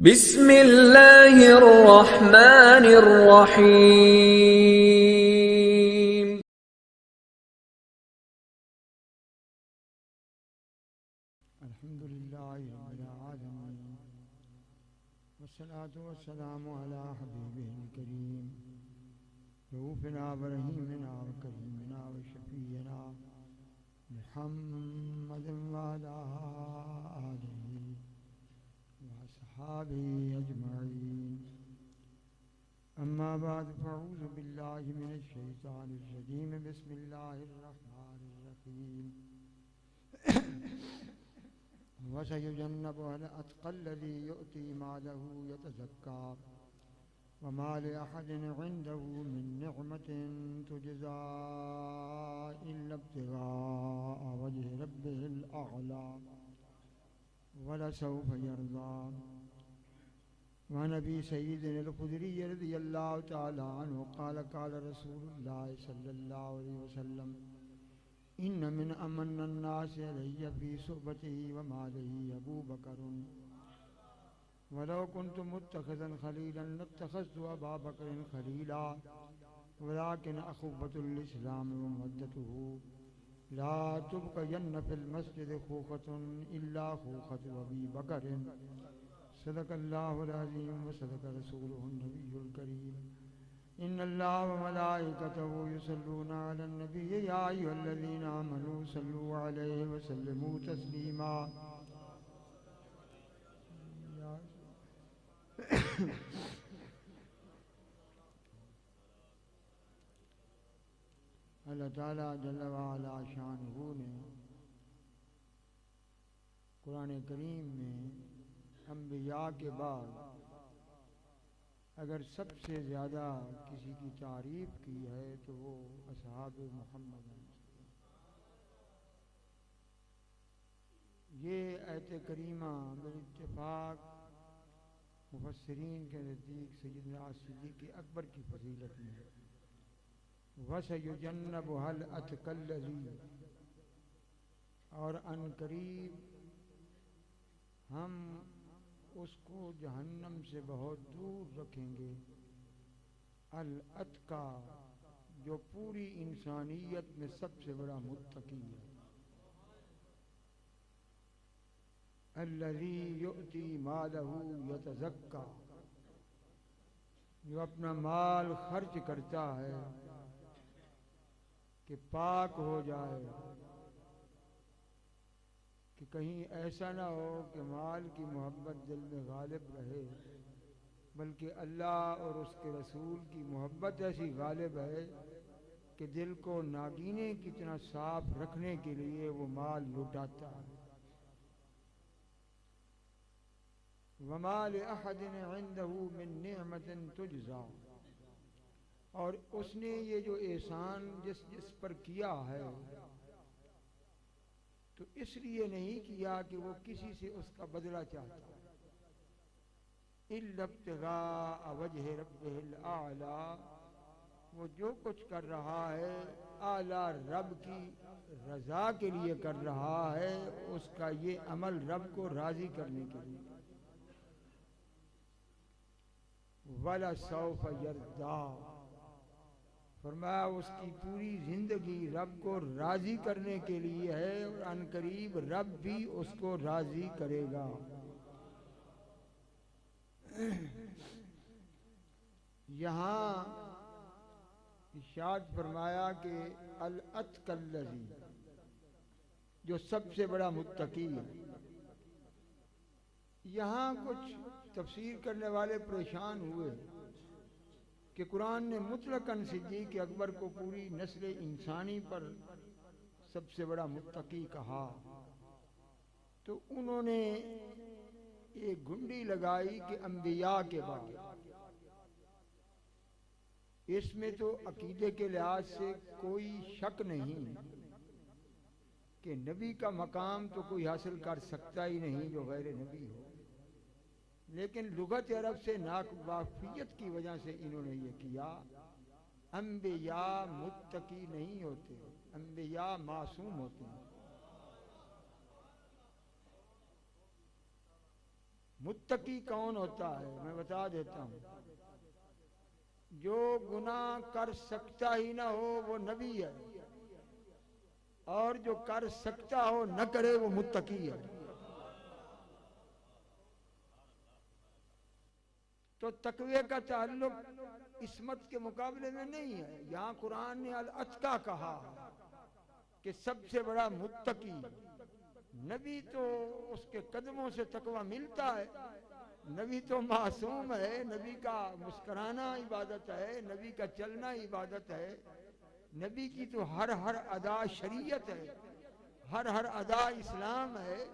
بسم اللہ الرحمن الرحیم۔ الحمد للہ رب العالمین والصلاة والسلام علی حبیبہ الکریم رؤوفنا ورحیمنا وکریمنا وشفیعنا محمد وعلی آلہ وصحابہ اجمعین، اما بعد فاعوذ باللہ من الشیطان الرجیم، بسم اللہ الرحمن الرحیم۔ وَسَيُجَنَّبُهَا الْأَتْقَى الَّذِي يُؤْتِي مَالَهُ يَتَزَكَّىٰ وَمَا لِأَحَدٍ عِندَهُ مِن نِّعْمَةٍ تُجْزَىٰ إِلَّا ابْتِغَاءَ وَجْهِ رَبِّهِ الْأَعْلَىٰ وَلَسَوْفَ يَرْضَىٰ۔ وعن أبي سعيد الخدري رضي الله تعالى عنه قال قال رسول الله صلى الله عليه وسلم: إن من أمن الناس علي في صحبته وماله أبو بكر، ولو كنت متخذا خليلا لاتخذت أبا بكر خليلا، ولكن أخوة الإسلام ومودته لا تبقين في المسجد خوخة إلا خوخة أبي بكر، صدق الله العظيم وصدق رسوله النبي الكريم۔ إن الله وملائكته يصلون على النبي يا أيها الذين آمنوا صلوا عليه وسلموا تسليما۔ اللہ تعالیٰ جل وعلا شانہ نے قرآن کریم میں انبیاء کے بعد اگر سب سے زیادہ کسی کی تعریف کی ہے تو وہ اصحاب محمد ہیں۔ یہ آیت کریمہ بالاتفاق مفسرین کے نزدیک سیدنا صدیق اکبر کی فضیلت میں ہے۔ وَسَيُجَنَّبُهَا الْأَتْقَى الَّذِي، اور ان قریب ہم اس کو جہنم سے بہت دور رکھیں گے۔ الاتقا، جو پوری انسانیت میں سب سے بڑا متقی ہے۔ الذی یؤتی مالہ یتزکا، جو اپنا مال خرچ کرتا ہے کہ پاک ہو جائے، کہ کہیں ایسا نہ ہو کہ مال کی محبت دل میں غالب رہے، بلکہ اللہ اور اس کے رسول کی محبت ایسی غالب ہے کہ دل کو ناگینے کی طرح صاف رکھنے کے لیے وہ مال لٹاتا ہے۔ وَمَا لِأَحَدٍ عِندَهُ مِن نِّعْمَةٍ تُجْزَىٰ، اور اس نے یہ جو احسان جس پر کیا ہے تو اس لیے نہیں کیا کہ وہ کسی سے اس کا بدلہ چاہتا، إِلَّا ابْتِغَاءَ وَجْهِ رَبِّهِ الْأَعْلَىٰ، وہ جو کچھ کر رہا ہے اعلیٰ رب کی رضا کے لیے کر رہا ہے، اس کا یہ عمل رب کو راضی کرنے کے لیے۔ وَلَسَوْفَ يَرْضَىٰ، فرمایا اس کی پوری زندگی رب کو راضی کرنے کے لیے ہے، اور ان قریب رب بھی اس کو راضی کرے گا۔ یہاں ارشاد فرمایا کہ الاتقى الذی، جو سب سے بڑا متقی ہے۔ یہاں کچھ تفسیر کرنے والے پریشان ہوئے کہ قرآن نے مطلقاً صدیق اکبر کو پوری نسل انسانی پر سب سے بڑا متقی کہا، تو انہوں نے ایک گھنڈی لگائی کہ انبیاء کے بعد۔ اس میں تو عقیدے کے لحاظ سے کوئی شک نہیں کہ نبی کا مقام تو کوئی حاصل کر سکتا ہی نہیں جو غیر نبی ہو، لیکن لغت عرب سے ناواقفیت کی وجہ سے انہوں نے یہ کیا۔ انبیاء متقی نہیں ہوتے، انبیاء معصوم ہوتے ہیں۔ متقی کون ہوتا ہے میں بتا دیتا ہوں. جو گناہ کر سکتا ہی نہ ہو وہ نبی ہے، اور جو کر سکتا ہو نہ کرے وہ متقی ہے. تو تقوی کا تعلق عصمت کے مقابلے میں نہیں ہے. یہاں قرآن نے الاتقی کہا کہ سب سے بڑا متقی نبی، تو اس کے قدموں سے تقوی ملتا ہے. نبی تو معصوم ہے، نبی کا مسکرانا عبادت ہے، نبی کا چلنا عبادت ہے، نبی کی تو ہر ادا شریعت ہے، ہر ادا اسلام ہے.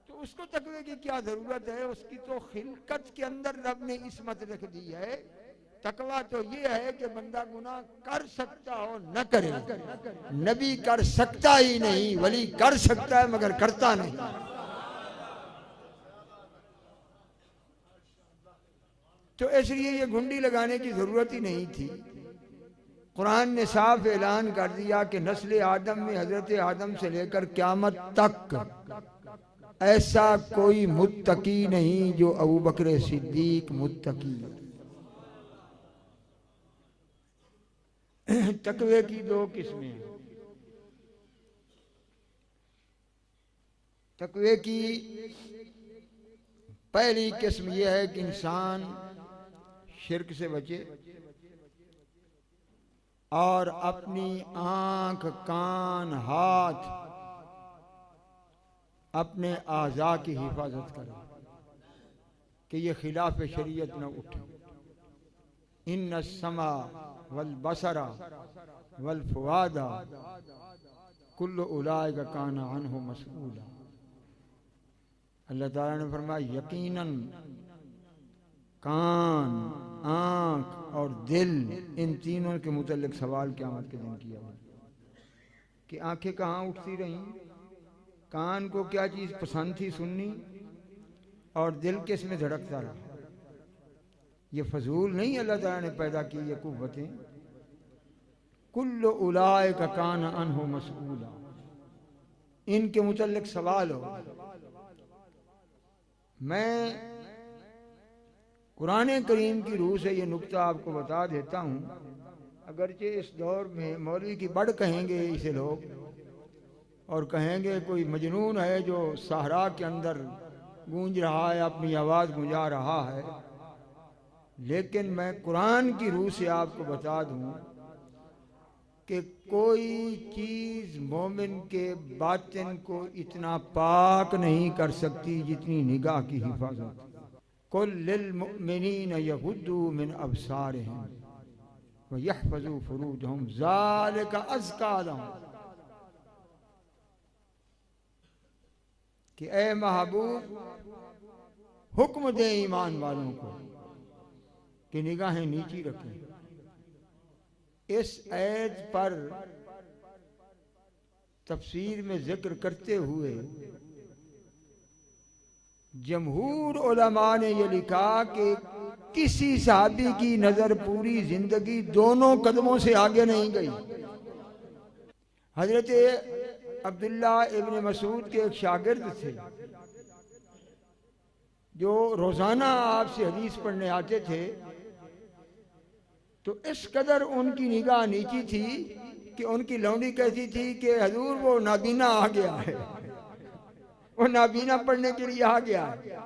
تو اس کو تقوی کی کیا ضرورت ہے؟ اس کی تو خلقت کے اندر رب نے عصمت رکھ دی ہے. تقوی تو یہ ہے کہ بندہ گناہ کر سکتا ہو نہ کرے. نبی کر سکتا ہی نہیں، ولی کر سکتا ہے مگر کرتا نہیں. تو اس لیے یہ گھنڈی لگانے کی ضرورت ہی نہیں تھی. قرآن نے صاف اعلان کر دیا کہ نسل آدم میں حضرت آدم سے لے کر قیامت تک ایسا کوئی متقی نہیں جو ابو بکر صدیق متقی ہے. تقوی کی دو قسمیں ہیں. تقوی کی پہلی قسم یہ ہے کہ انسان شرک سے بچے اور اپنی آنکھ، کان، ہاتھ، اپنے اعضاء کی حفاظت کرے کہ یہ خلاف شریعت نہ اٹھے. ان السمع والبصر والفؤاد کل اولئک کان عنہ مسئولا. اللہ تعالیٰ نے فرمایا یقیناً کان، آنکھ اور دل، ان تینوں کے متعلق سوال قیامت کے دن کیا ہے کہ آنکھیں کہاں اٹھتی رہیں، کان کو کیا چیز پسند تھی سننی، اور دل کس میں دھڑکتا رہا. یہ فضول نہیں اللہ تعالیٰ نے پیدا کی یہ قوتیں. کل اولئک کان عنہ مسئولا، ان کے متعلق سوال ہو. میں قرآن کریم کی روح سے یہ نکتہ آپ کو بتا دیتا ہوں. اگرچہ اس دور میں مولوی کی بڑھ کہیں گے اسے لوگ، اور کہیں گے کوئی مجنون ہے جو صحرا کے اندر گونج رہا ہے، اپنی آواز گنجا رہا ہے، لیکن میں قرآن کی روح سے آپ کو بتا دوں کہ کوئی چیز مومن کے باطن کو اتنا پاک نہیں کر سکتی جتنی نگاہ کی حفاظت. قل للمؤمنین یغضوا من ابصارهم ویحفظوا فروجهم ذلک ازکی لهم، کہ اے محبوب حکم دے ایمان والوں کو کہ نگاہیں نیچی رکھیں. اس آیت پر تفسیر میں ذکر کرتے ہوئے جمہور علماء نے یہ لکھا کہ کسی صحابی کی نظر پوری زندگی دونوں قدموں سے آگے نہیں گئی. حضرت عبداللہ ابن مسعود کے ایک شاگرد تھے جو روزانہ آپ سے حدیث پڑھنے آتے تھے. تو اس قدر ان کی نگاہ نیچی تھی کہ ان کی لونڈی کہتی تھی کہ حضور وہ نابینا آ گیا ہے، وہ نابینا پڑھنے کے لیے آ گیا ہے.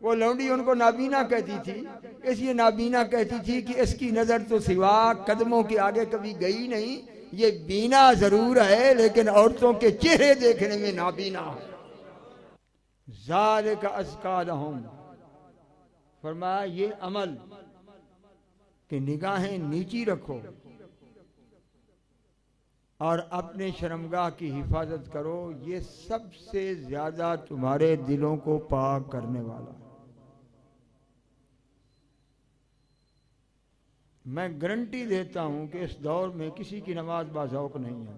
وہ لونڈی ان کو نابینا کہتی تھی، اس لیے نابینا کہتی تھی کہ اس کی نظر تو سوا قدموں کے آگے کبھی گئی نہیں. یہ بینا ضرور ہے لیکن عورتوں کے چہرے دیکھنے میں نابینا ہے. ذالک ازکی لہم، فرمایا یہ عمل کہ نگاہیں نیچی رکھو اور اپنے شرمگاہ کی حفاظت کرو، یہ سب سے زیادہ تمہارے دلوں کو پاک کرنے والا. میں گارنٹی دیتا ہوں کہ اس دور میں کسی کی نماز باذوق نہیں ہے،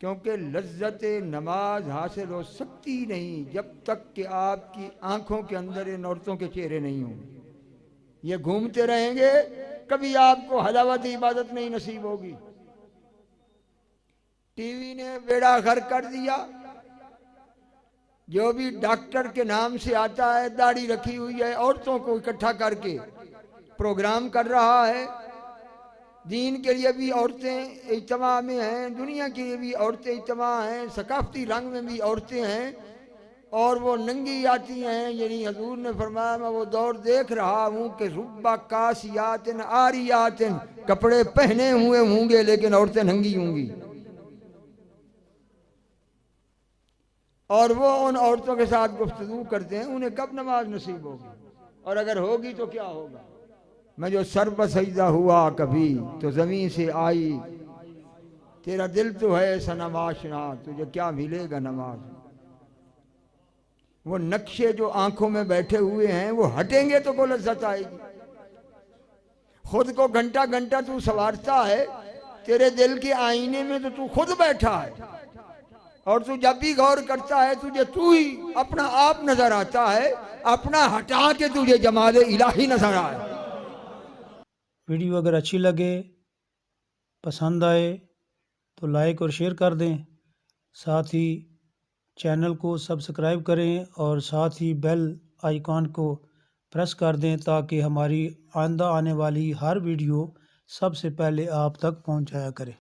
کیونکہ لذت نماز حاصل ہو سکتی نہیں جب تک کہ آپ کی آنکھوں کے اندر ان عورتوں کے چہرے نہیں ہوں. یہ گھومتے رہیں گے، کبھی آپ کو حلاوت عبادت نہیں نصیب ہوگی. ٹی وی نے بیڑا غرق کر دیا، جو بھی ڈاکٹر کے نام سے آتا ہے، داڑھی رکھی ہوئی ہے، عورتوں کو اکٹھا کر کے پروگرام کر رہا ہے۔ دین کے لیے بھی عورتیں اجتماع میں ہیں، دنیا کے لیے بھی عورتیں اجتماع ہیں، ثقافتی رنگ میں بھی عورتیں ہیں، اور وہ ننگی آتی ہیں۔ یعنی حضور نے فرمایا میں وہ دور دیکھ رہا ہوں کہ ربا کاسیات آریات، کپڑے پہنے ہوئے ہوں گے لیکن عورتیں ننگی ہوں گی، اور وہ ان عورتوں کے ساتھ گفتگو کرتے ہیں، انہیں کب نماز نصیب ہوگی، اور اگر ہوگی تو کیا ہوگا؟ میں جو سر پہ سجدہ ہوا کبھی تو زمین سے آئی، تیرا دل تو ہے صنم آشنا، تجھے کیا ملے گا نماز۔ وہ نقشے جو آنکھوں میں بیٹھے ہوئے ہیں وہ ہٹیں گے تو کو لذت آئے گی۔ خود کو گھنٹہ گھنٹہ تو سنوارتا ہے، تیرے دل کے آئینے میں تو خود بیٹھا ہے، اور تو جب بھی غور کرتا ہے تجھے تو ہی اپنا آپ نظر آتا ہے، اپنا ہٹا کے تجھے جمال الہی نظر آئے۔ ویڈیو اگر اچھی لگے، پسند آئے تو لائک اور شیئر کر دیں، ساتھ ہی چینل کو سبسکرائب کریں اور ساتھ ہی بیل آئیکن کو پریس کر دیں تاکہ ہماری آئندہ آنے والی ہر ویڈیو سب سے پہلے آپ تک پہنچ جایا کرے۔